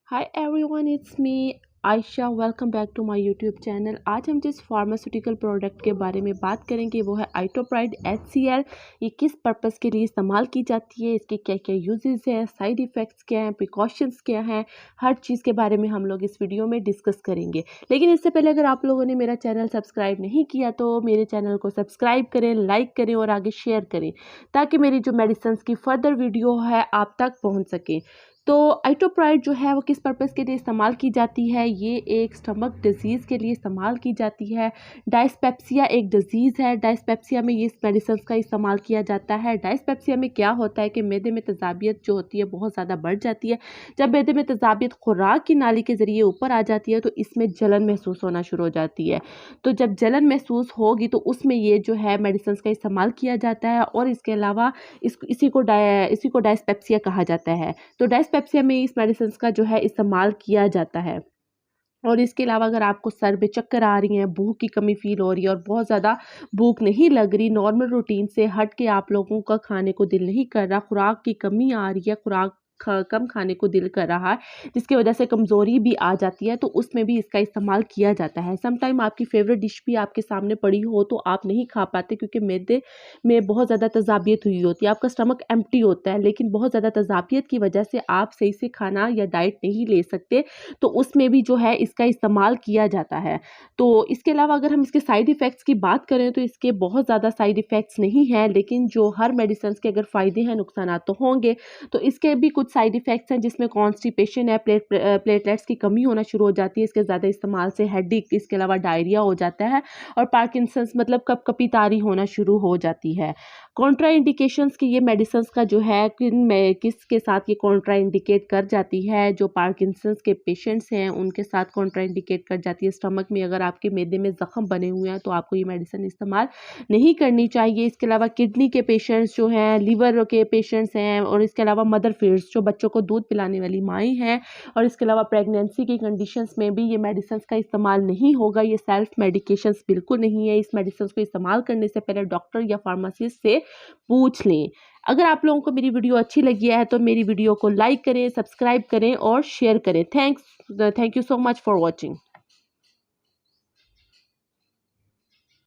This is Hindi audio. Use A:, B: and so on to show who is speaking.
A: Hi everyone, it's me Ayesha. Welcome back to my YouTube channel. आज हम जिस फार्मास्यूटिकल प्रोडक्ट के बारे में बात करेंगे वो है आइटोप्राइड HCl। ये किस पर्पस के लिए इस्तेमाल की जाती है, इसके क्या क्या यूजेस हैं, साइड इफ़ेक्ट्स क्या हैं, प्रिकॉशंस क्या हैं, हर चीज़ के बारे में हम लोग इस वीडियो में डिस्कस करेंगे। लेकिन इससे पहले अगर आप लोगों ने मेरा चैनल सब्सक्राइब नहीं किया तो मेरे चैनल को सब्सक्राइब करें, लाइक करें और आगे शेयर करें ताकि मेरी जो मेडिसिन की फर्दर वीडियो है आप तक पहुँच सके। तो आइटोप्राइड जो है वो किस पर्पस के लिए इस्तेमाल की जाती है, ये एक स्टमक डिजीज़ के लिए इस्तेमाल की जाती है। डायस्पेप्सिया एक डिजीज़ है। डायस्पेप्सिया में ये मेडिसिन का इस्तेमाल किया जाता है। डायस्पेप्सिया में क्या होता है कि मैदे में तेज़ाबियत जो होती है बहुत ज़्यादा बढ़ जाती है। जब मैदे में तेज़ाबियत खुराक की नाली के ज़रिए ऊपर आ जाती है तो इसमें जलन महसूस होना शुरू हो जाती है। तो जब जलन महसूस होगी तो उसमें ये जो है मेडिसिन का इस्तेमाल किया जाता है और इसके अलावा इसी को डायस्पेप्सिया कहा जाता है। तो डायस्पेप्सिया में इस मेडिसिन का जो है इस्तेमाल किया जाता है। और इसके अलावा अगर आपको सर में चक्कर आ रही हैं, भूख की कमी फ़ील हो रही है और बहुत ज़्यादा भूख नहीं लग रही, नॉर्मल रूटीन से हट के आप लोगों का खाने को दिल नहीं कर रहा, खुराक की कमी आ रही है, खुराक कम खाने को दिल कर रहा है, जिसकी वजह से कमज़ोरी भी आ जाती है, तो उसमें भी इसका इस्तेमाल किया जाता है। सम टाइम आपकी फेवरेट डिश भी आपके सामने पड़ी हो तो आप नहीं खा पाते क्योंकि मैदे में बहुत ज़्यादा तेज़ाबियत हुई होती है, आपका स्टमक एम्प्टी होता है, लेकिन बहुत ज़्यादा तेज़ाबियत की वजह से आप सही से खाना या डाइट नहीं ले सकते, तो उसमें भी जो है इसका इस्तेमाल किया जाता है। तो इसके अलावा अगर हम इसके साइड इफ़ेक्ट्स की बात करें तो इसके बहुत ज़्यादा साइड इफ़ेक्ट्स नहीं हैं, लेकिन जो हर मेडिसिन के अगर फ़ायदे हैं, नुकसानात तो होंगे। तो इसके भी कुछ साइड इफ़ेक्ट्स हैं जिसमें कॉन्स्टिपेशन है, प्लेटलेट्स की कमी होना शुरू हो जाती है इसके ज़्यादा इस्तेमाल से, हेडेक, इसके अलावा डायरिया हो जाता है और पार्किंसंस मतलब कपकपी तारी होना शुरू हो जाती है। कॉन्ट्रा इंडिकेशंस की ये मेडिसिन का जो है किसके साथ ये कॉन्ट्रा इंडिकेट कर जाती है, जो पार्किंसंस के पेशेंट्स हैं उनके साथ कॉन्ट्रा इंडिकेट कर जाती है। स्टमक में अगर आपके मैदे में ज़ख्म बने हुए हैं तो आपको ये मेडिसिन इस्तेमाल नहीं करनी चाहिए। इसके अलावा किडनी के पेशेंट्स जो हैं, लिवर के पेशेंट्स हैं और इसके अलावा मदर फीड्स जो बच्चों को दूध पिलाने वाली माएँ हैं और इसके अलावा प्रेगनेंसी की कंडीशंस में भी ये मेडिसिन का इस्तेमाल नहीं होगा। ये सेल्फ मेडिकेशंस बिल्कुल नहीं है। इस मेडिसिन को इस्तेमाल करने से पहले डॉक्टर या फार्मासिस्ट से पूछ लें। अगर आप लोगों को मेरी वीडियो अच्छी लगी है तो मेरी वीडियो को लाइक करें, सब्सक्राइब करें और शेयर करें। Thank you so much for watching.